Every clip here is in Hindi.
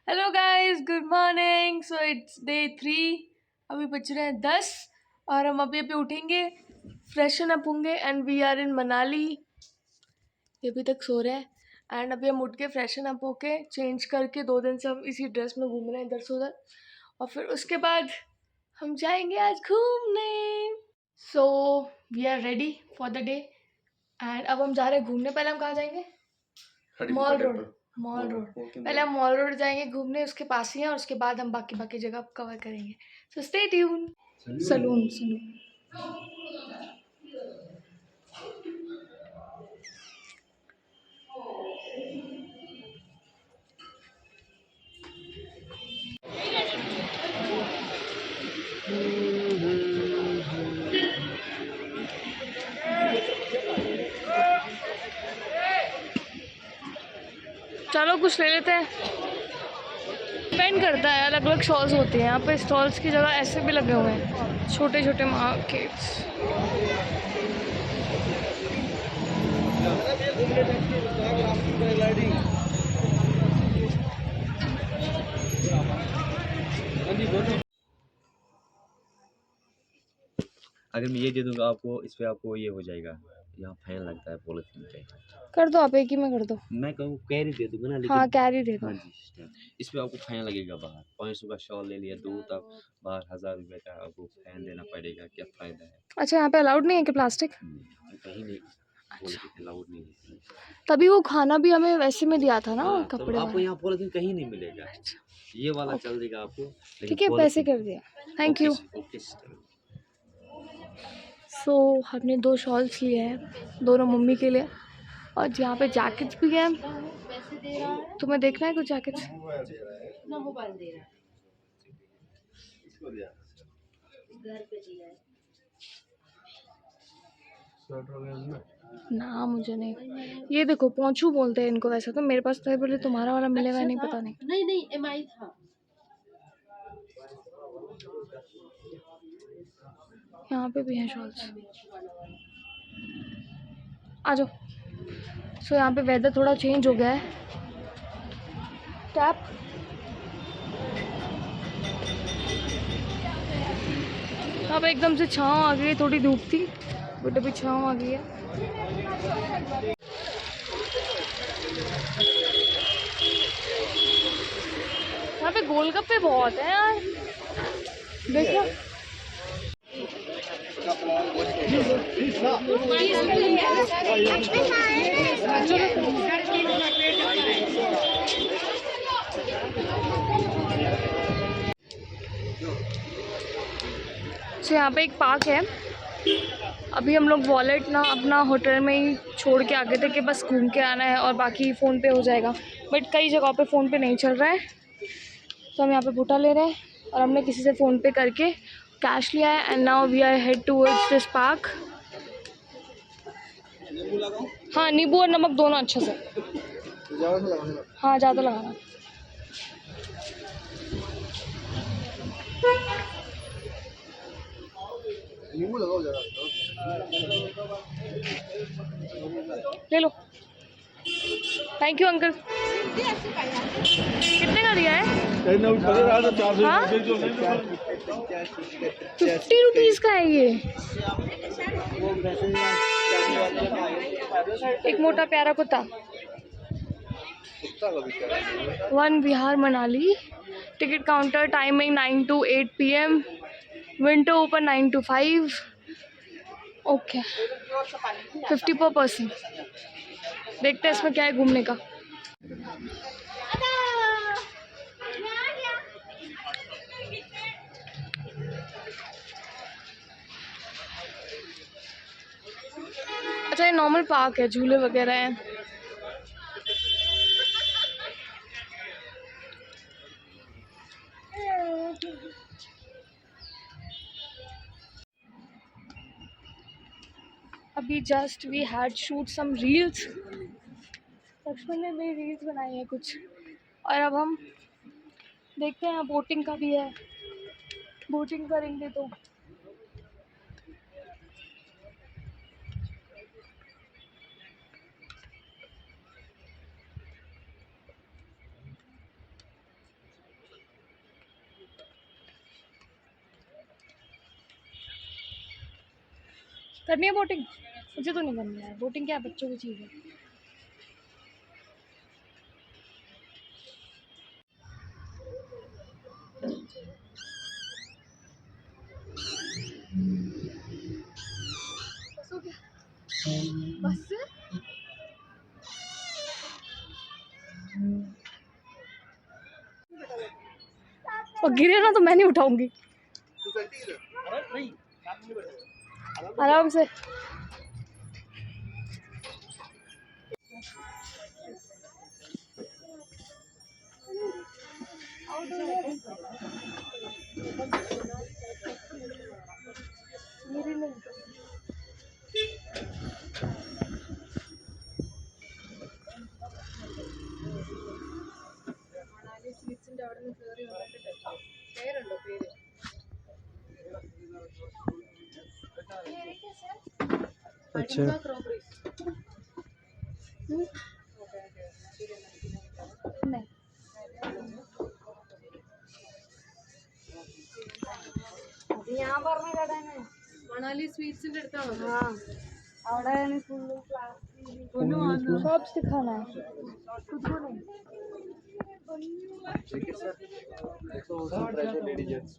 Hello guys, good morning. So it's day 3। अभी बज रहे हैं 10 और हम अभी अभी उठेंगे, फ्रेशन अप होंगे and we are in Manali. ये अभी तक सो रहे हैं एंड अभी हम उठ के फ्रेशन अप होके चेंज करके 2 दिन से हम इसी ड्रेस में घूम रहे हैं इधर से उधर, और फिर उसके बाद हम जाएंगे आज घूमने। So we are ready for the day and अब हम जा रहे हैं घूमने। पहले हम कहाँ जाएंगे? Mall road. मॉल रोड पहले हम मॉल रोड जाएंगे घूमने, उसके पास ही है, और उसके बाद हम बाकी बाकी जगह कवर करेंगे। So stay tune. Saloon saloon. चलो कुछ ले लेते हैं। डिपेंड करता है, अलग अलग स्टॉल्स होते हैं यहाँ पे। स्टॉल्स की जगह ऐसे भी लगे हुए हैं, छोटे छोटे मार्केट्स। अगर मैं ये दे दूंगा आपको, इस पे आपको ये हो जाएगा, यहाँ फैन लगता है पॉलिथीन पे। कर दो, आप एक ही में कर दो। मैं कहूँ कैरी दे दूंगा ना, लेकिन हाँ कैरी दे दो। हाँ जी सिस्टर, इस पे आपको फैन लगेगा बाहर। 500 का शॉल ले लिया, दो तब बाहर 1000 रुपये का आपको फैन देना पड़ेगा। क्या फ़ायदा है? अच्छा, यहाँ पे अलाउड नहीं है कि प्लास्टिक? कहीं नहीं अलाउड नहीं है। तभी वो खाना भी हमें वैसे में दिया था ना, हाँ, तो कपड़े आपको वाला। यहाँ पॉलिथीन कहीं नहीं मिलेगा। ये वाला चल देगा आपको, लेकिन ठीक है, पैसे पॉलिथीन। कर दिया, thank you. Okay sister. So हमने 2 शॉल्स लिए हैं, दोनों मम्मी के लिए, और यहाँ पे जैकेट्स भी हैं। तुम्हें देखना है कुछ जैकेट्स? ना मुझे नहीं। ये देखो, पोंचू बोलते हैं इनको वैसे तो, मेरे पास तो है, बोले तुम्हारा वाला मिलेगा नहीं, पता नहीं। नहीं नहीं एमआई था। यहाँ पे भी हैं शॉल्स, आ जाओ। सो यहाँ पे वेदर थोड़ा चेंज हो गया है। टैप अब एकदम से छाँव आ गई है, थोड़ी धूप थी बट अभी छाँव आ गई है। यहाँ पे गोलगप्पे बहुत हैं यार, देखो। तो यहाँ पे एक पार्क है। अभी हम लोग वॉलेट ना अपना होटल में ही छोड़ के आगे थे कि बस घूम के आना है और बाकी फ़ोन पे हो जाएगा, बट कई जगहों पे फ़ोन पे नहीं चल रहा है। तो हम यहाँ पे बूटा ले रहे हैं और हमने किसी से फ़ोन पे करके कैश लिया है and now we are head towards this park. हाँ, नींबू और नमक दोनों अच्छे से। हाँ, ज़्यादा लगाना। नींबू लगाओ जरा। ले लो, थैंक यू अंकल। कितने का दिया है? हाँ, 50 रुपीज़ का है ये। एक मोटा प्यारा कुत्ता। 1 Vihar Manali. Ticket counter timing 9 to 8 PM। Window open 9 to 5। Okay, 50 per person. देखते हैं इसमें क्या है घूमने का। अच्छा, ये नॉर्मल पार्क है, झूले वगैरह हैं। अभी just we had shoot some reels. Lakshman ने मेरी रील्स बनाई है कुछ, और अब हम देखते हैं। बोटिंग का भी है, बोटिंग करेंगे तो। करनी है बोटिंग? मुझे तो नहीं करनी है बोटिंग, क्या है, बच्चों की चीज़ है। बस हो गया, बस से? और गिरे ना तो मैं नहीं उठाऊंगी, आराम से। अच्छा नहीं, ഞാൻ പറഞ്ഞ കടയാണ് മണാലി സ്വീറ്റ്സിന്റെ അടുത്താണോ? അവിടെയാണ് ഫുള്ള് പ്ലാസ്റ്റിക് शॉप्स दिखाना है खुद को नहीं। देखिए सर 100 प्राइस है लेडीज जेंट्स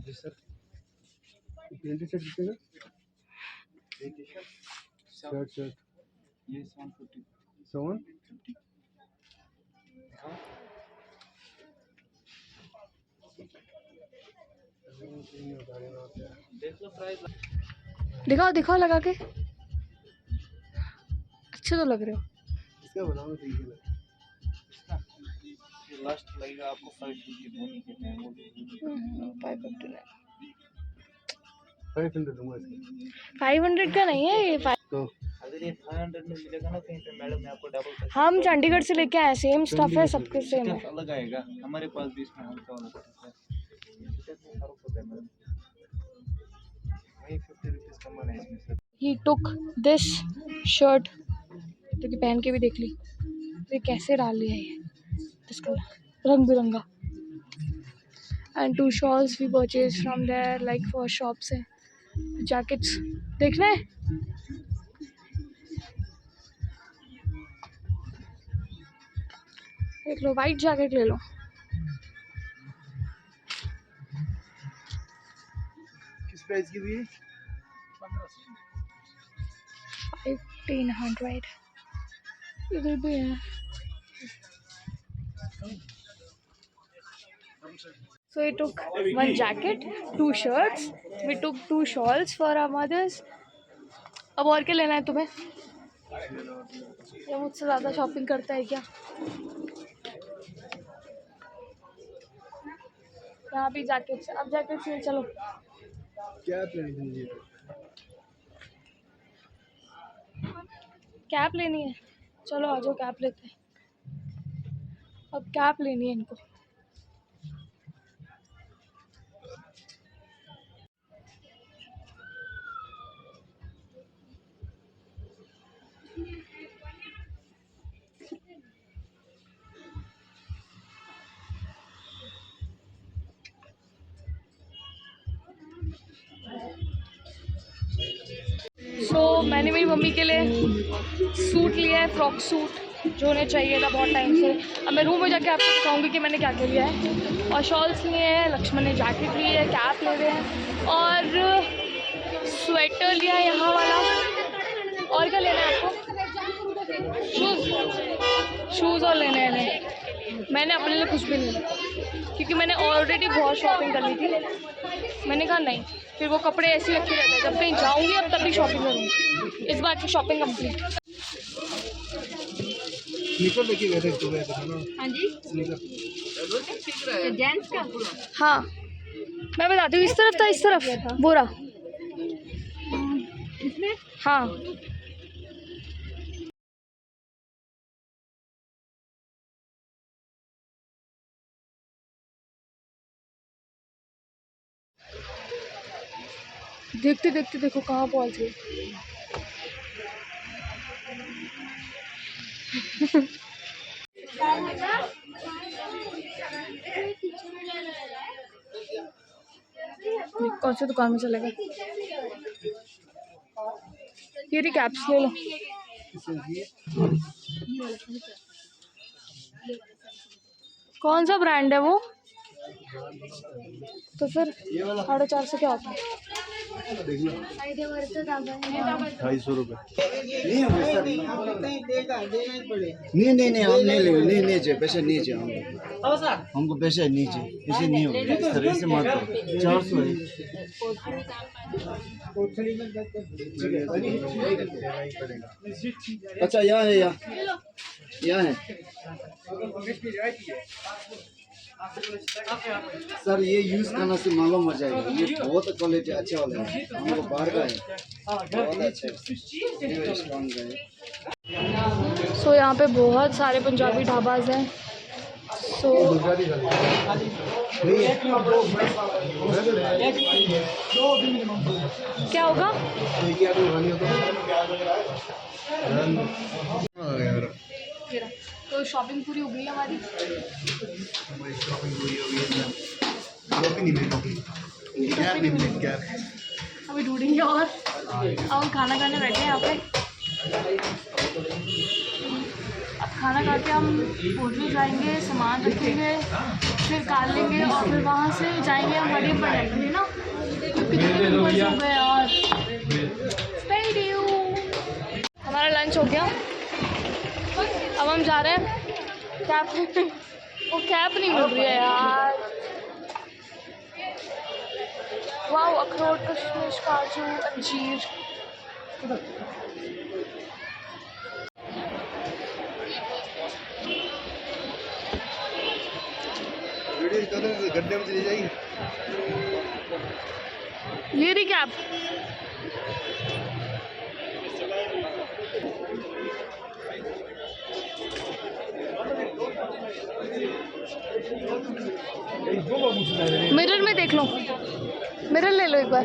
जी सर पेंटी शर्ट कितने का? शर्ट शर्ट ये 750 7 देख लो प्राइस। दिखाओ दिखाओ लगा के, अच्छे तो लग रहे हो। इसका बनाओ सही है लास्ट लगेगा आपको 550 धोनी के टाइम वो भी 500 दूंगा इसका 500 का नहीं है ये तो अगर ये 500 में मिलेगा ना कहीं पे मैडम मैं आपको डबल पैसे हम चंडीगढ़ से लेके आए, सेम स्टफ है, सबके सेम है। अलग आएगा हमारे पास भी इसमें हल्का वाला है फर्क होता है मैडम वही 50 रुपीस कम है इसमें sir he took this shirt, जो कि पहन के भी देख ली, ये कैसे डाल लिया ये इसका रंग बिरंगा। And 2 shawls we purchase from there like for shop से। जैकेट्स देखना है, देख लो, वाइट जैकेट ले लो। किस प्राइस की भी 1500 इधर भी है। So we took 1 jacket, 2 shirts, we took 2 shawls for our mothers. अब और क्या लेना है तुम्हें? ये मुझसे ज़्यादा शॉपिंग करता है क्या? यहाँ भी जैकेट्स, अब जैकेट्स ले चलो। क्या प्राइस है ये कैप लेनी है, चलो आ जाओ कैप लेते हैं। अब कैप लेनी है इनको। मैंने मेरी मम्मी के लिए सूट लिया है, फ्रॉक सूट, जो उन्हें चाहिए था बहुत टाइम से। अब मैं रूम में जाके आपको दिखाऊंगी कि मैंने क्या क्या लिया है। और शॉल्स लिए हैं, लक्ष्मण ने जैकेट ली है, कैप ले रहे हैं, और स्वेटर लिया है यहाँ वाला। और क्या लेना है आपको? शूज़ और लेने हैं। मैंने अपने लिए कुछ भी नहीं लिया क्योंकि मैंने ऑलरेडी बहुत शॉपिंग कर ली थी। मैंने कहा नहीं, फिर वो कपड़े ऐसे रखे रहते हैं, जब कहीं जाऊंगी अब तभी शॉपिंग करूँगी। इस बार की शॉपिंग कंप्लीट। स्नीकर लेके गए थे तो गए थे ना हाँ जी स्नीकर जेंट्स का हाँ मैं बताती हूँ, इस तरफ था, इस तरफ बोरा। इसमें हाँ देखते देखते देखो कहाँ पहुँच गए। कौन सी दुकान में चलेगा? ये रही कैप्स, ले लो। कौन सा ब्रांड है वो? तो फिर 450 क्या होता है? 250 रुपये। नहीं नहीं नहीं, हम नहीं लेंगे। नहीं नहीं चाहिए पैसे, नहीं चाहिए हमको पैसे नहीं चाहिए। ऐसे नहीं होगा, इस तरह से मत करो। 400 है। अच्छा यहाँ है, यहाँ है सर। ये यूज करने से मालूम हो जाएगा, ये बहुत क्वालिटी अच्छा वाला है, हमको बाहर का है, बहुत अच्छा है, स्ट्रॉन्ग है। सो यहाँ पे बहुत सारे पंजाबी ढाबाज हैं। सो क्या होगा? तो शॉपिंग पूरी हो गई हमारी। अभी ढूंढेंगे और अब हम खाना खाने बैठे हैं यहाँ पे। अब खाना खा के हम होटल जाएंगे, सामान रखेंगे, फिर निकाल लेंगे और फिर वहाँ से जाएंगे हम हरी पर ना, क्योंकि कितने हो गए। और हमारा लंच हो गया, अब हम जा रहे हैं। कैब वो कैब नहीं मिल रही है यार। वाह, अखरोट, किशमिश, काजू, अंजीर। गड्ढे में चली जाएगी। ये रही कैब। मिरर में देख लो, मिरर ले लो एक बार।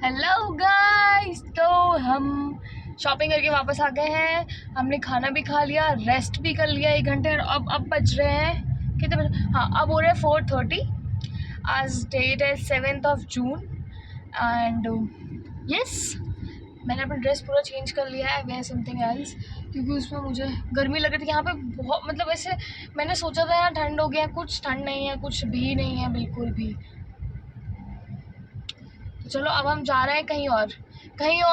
हेलो गाइस, तो हम शॉपिंग करके वापस आ गए हैं। हमने खाना भी खा लिया, रेस्ट भी कर लिया 1 घंटे। और अब बज रहे हैं कितने बजे? हाँ, अब हो रहे हैं 4:30। आज डेट है 7 जून एंड यस, मैंने अपना ड्रेस पूरा चेंज कर लिया है, वेयर समथिंग एल्स, क्योंकि उसमें मुझे गर्मी लग रही थी। यहाँ पे बहुत, मतलब ऐसे मैंने सोचा था यहाँ ठंड हो गया, कुछ ठंड नहीं है, कुछ भी नहीं है, बिल्कुल भी। तो चलो अब हम जा रहे हैं कहीं और।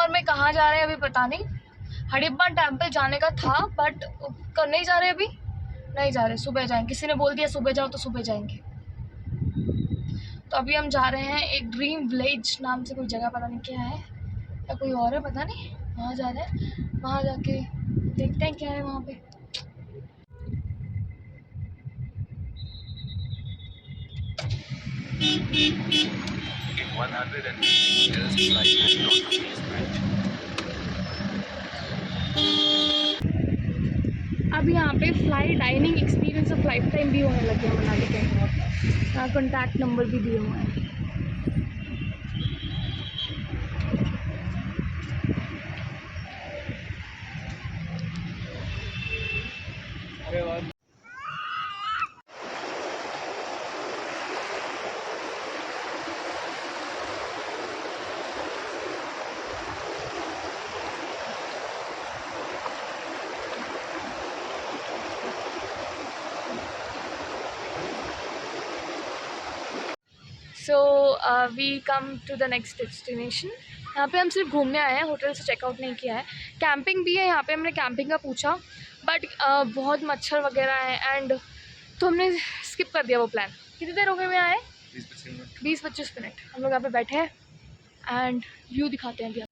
मैं कहाँ जा रहे हैं अभी पता नहीं। हडिब्बा टेम्पल जाने का था बट नहीं जा रहे, अभी नहीं जा रहे, सुबह जाएंगे। किसी ने बोल दिया सुबह जाओ तो सुबह जाएंगे। तो अभी हम जा रहे हैं एक ड्रीम विलेज नाम से कोई जगह, पता नहीं क्या है या कोई और है, पता नहीं। वहाँ जा रहे हैं, वहाँ जाके देखते हैं क्या है वहाँ पे। अब यहाँ पे fly dining experience of life time भी होने लगे हैं मनाली के। यहाँ कॉन्टैक्ट नंबर भी दिए हुए हैं। So we come to the next destination. यहाँ पे हम सिर्फ घूमने आए हैं, होटल से चेकआउट नहीं किया है। कैंपिंग भी है यहाँ पे, हमने कैंपिंग का पूछा बट बहुत मच्छर वगैरह है एंड तो हमने स्किप कर दिया वो प्लान। कितनी देर हो गई मैं आए? 20-25 मिनट हम लोग यहाँ पे बैठे हैं एंड व्यू दिखाते हैं अभी।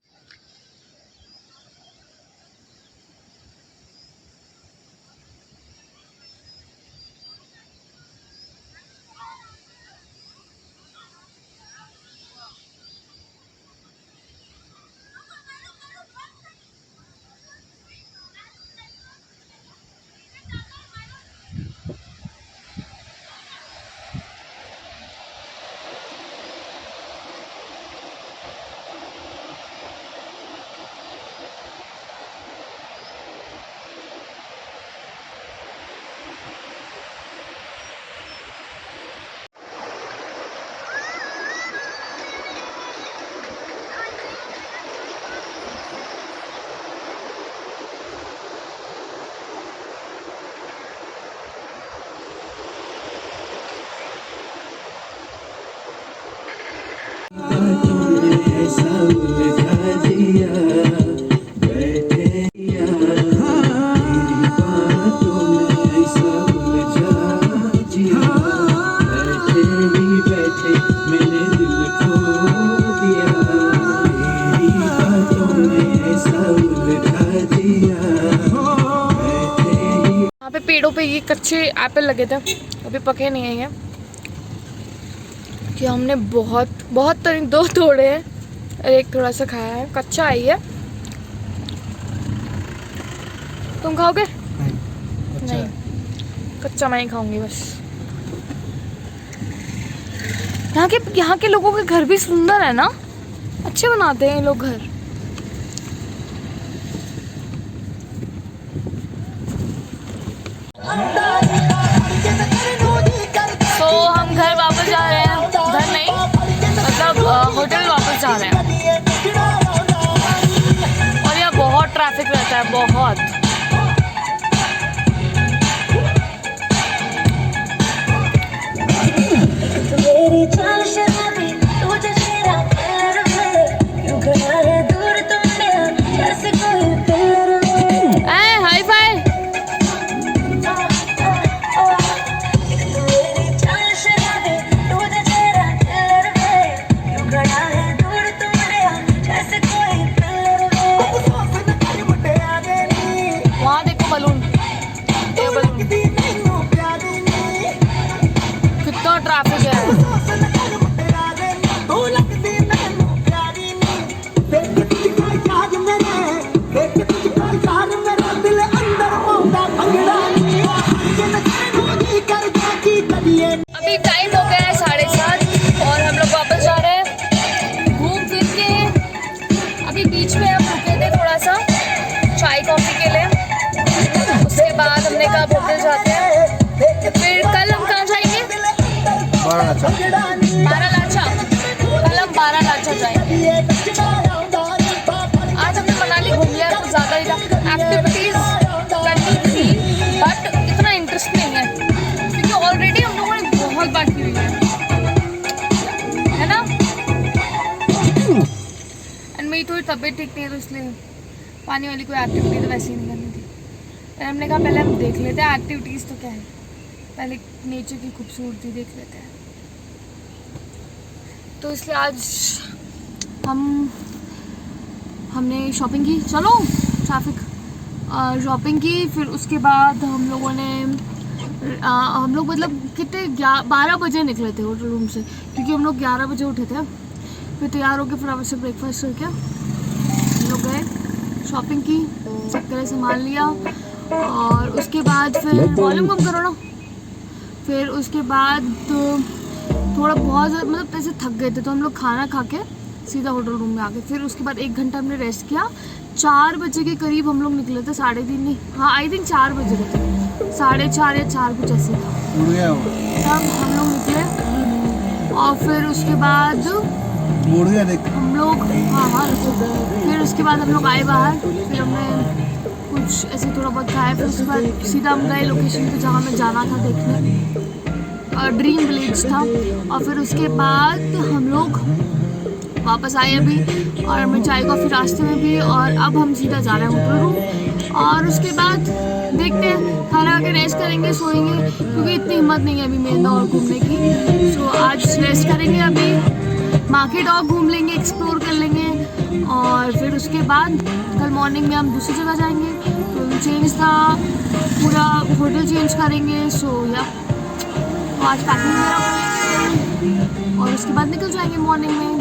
यहाँ पे पेड़ों पे ये कच्चे एप्पल लगे थे, अभी पके नहीं है ये, कि हमने बहुत तरह 2 तोड़े हैं और एक थोड़ा सा खाया है, कच्चा है ये। तुम खाओगे? नहीं, कच्चा मैं ही खाऊंगी बस। यहाँ के लोगों के घर भी सुंदर है ना, अच्छे बनाते हैं ये लोग घर। तो हम घर वापस जा रहे हैं, घर नहीं मतलब होटल वापस जा रहे हैं। और यहाँ बहुत ट्रैफिक रहता है, बहुत। Hi fi. वहाँ देखो बलून, कितना ट्रैफिक है। अभी टाइम हो गया है 7:30 और हम लोग वापस जा रहे हैं घूम फिर के। अभी बीच में हम रुके थे थोड़ा सा चाय कॉफी के लिए, उसके बाद हमने कहा होटल जाते हैं। फिर कल हम कहाँ जाएंगे? बारालाचा। कल हम बारालाचा जाएंगे। आज हमने मनाली घूम लिया, कुछ ज़्यादा ही था, एक्टिविटीज़ करनी थी बट इतना इंटरेस्ट नहीं है क्योंकि ऑलरेडी हम लोगों ने बहुत बात की हुई है ना। एंड मेरी थोड़ी तबीयत ठीक नहीं है तो इसलिए पानी वाली कोई एक्टिविटी तो वैसे ही नहीं करनी थी। फिर हमने कहा पहले हम देख लेते हैं एक्टिविटीज़ तो क्या है, पहले नेचर की खूबसूरती देख लेते हैं। तो इसलिए आज हमने शॉपिंग की, चलो ट्रैफिक, शॉपिंग की। फिर उसके बाद हम लोगों ने हम लोग मतलब कितने 12 बजे निकले थे होटल रूम से, क्योंकि हम लोग 11 बजे उठे थे। फिर तैयार होकर फटाफट से ब्रेकफास्ट करके हम लोग गए, शॉपिंग की, सब तरह सामान लिया और उसके बाद फिर वॉल्यूम कम करो ना। फिर उसके बाद थोड़ा बहुत मतलब ऐसे थक गए थे तो हम लोग खाना खा के सीधा होटल रूम में आ गए। फिर उसके बाद 1 घंटा हमने रेस्ट किया। 4 बजे के करीब हम लोग निकले थे, 3:30 नहीं, हाँ आई थिंक 4 बजे थे, 4:30 या 4 कुछ ऐसे तब हम लोग निकले। और फिर उसके बाद हम लोग फिर उसके बाद हम लोग आए बाहर। फिर हमने कुछ ऐसे थोड़ा बहुत खाया। फिर उसके बाद सीधा हम गए लोकेशन पे जहाँ हमें जाना था देखने, ड्रीम विलेज था। और फिर उसके बाद हम लोग वापस आए अभी और हमें चाय कॉफ़ी रास्ते में भी। और अब हम सीधा जा रहे हैं होटल रूम। और उसके बाद देखते हैं, खाना खा के रेस्ट करेंगे, सोएंगे, क्योंकि इतनी हिम्मत नहीं है अभी मेरे और घूमने की। सो आज रेस्ट करेंगे, अभी मार्केट और घूम लेंगे, एक्सप्लोर कर लेंगे, और फिर उसके बाद कल मॉर्निंग में हम दूसरी जगह जाएंगे। तो चेंज था, पूरा होटल चेंज करेंगे। सो या तो आज पैकिंग वगैरह करेंगे और उसके बाद निकल जाएंगे मॉर्निंग में।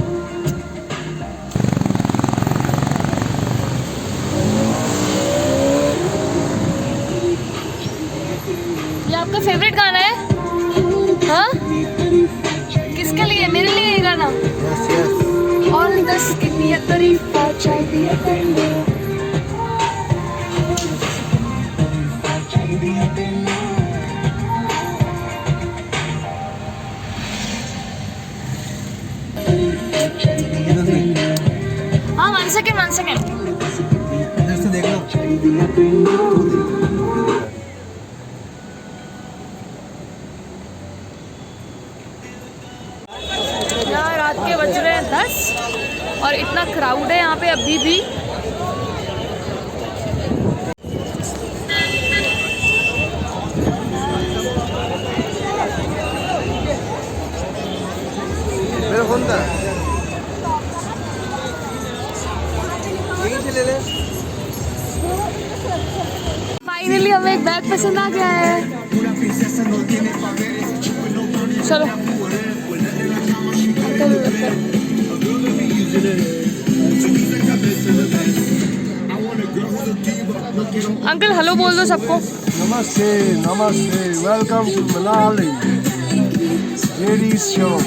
ये आपका फेवरेट गाना है? हाँ, किसके लिए? मेरे लिए ये गाना। और 10 की नियत तरीफा चाहिए। हाँ, 1 सेकेंड 1 सेकेंड। इधर से देख लो। यहाँ रात के बज रहे हैं 10 और इतना क्राउड है यहाँ पे अभी भी। मेरा फोन था, यहीं से ले ले। फाइनली हमें एक बैग पसंद आ गया है। चलो अंकल हेलो बोल दो सबको। नमस्ते नमस्ते, welcome to Manali ladies shop.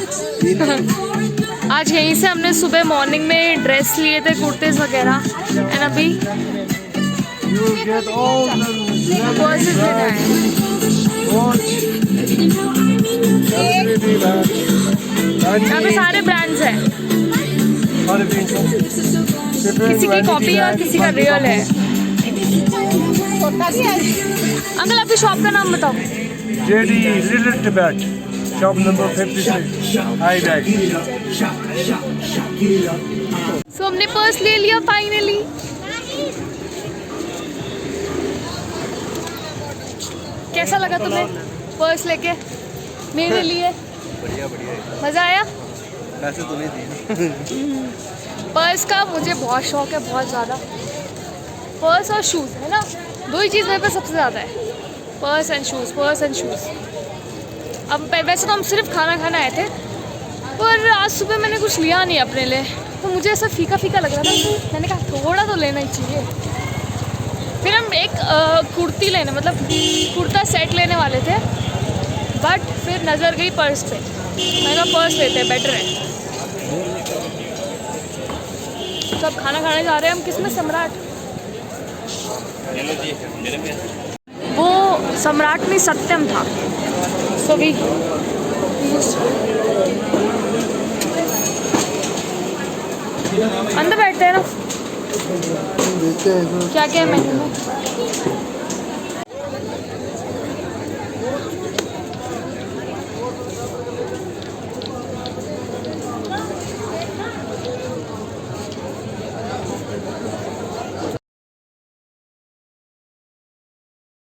आज यहीं से हमने सुबह मॉर्निंग में ड्रेस लिए थे, कुर्तेज वगैरह, एंड अभी you get all the purses लेना है। यहाँ पे सारे ब्रांड्स हैं, किसी की कॉपी और किसी का रियल है। अंकल आपकी शॉप का नाम बताओ। JD Little Tibet, shop number 56, high bag. So हमने पर्स ले लिया फाइनली। कैसा लगा तुम्हें पर्स लेके मेरे लिए? बढ़िया बढ़िया, मज़ा आया? पैसे तो नहीं दिए। पर्स का मुझे बहुत शौक है, बहुत ज़्यादा। पर्स और शूज़ है ना, दो ही चीज़ मेरे पे सबसे ज़्यादा है, purse and shoes, purse and shoes. अब वैसे तो हम सिर्फ खाना खाने आए थे, पर आज सुबह मैंने कुछ लिया नहीं अपने लिए, तो मुझे ऐसा फीका फीका लग रहा था। मैंने कहा थोड़ा तो लेना ही चाहिए। फिर हम एक कुर्ती लेने, मतलब कुर्ता सेट लेने वाले थे, बट फिर नज़र गई पर्स पे। मैंने कहा पर्स लेते हैं, बेटर है। तो अब खाना खाने जा रहे हैं हम, किसमें? सम्राट। वो सम्राट में सत्यम था। सो भी अंदर बैठते हैं ना। क्या क्या है मेन्यू में?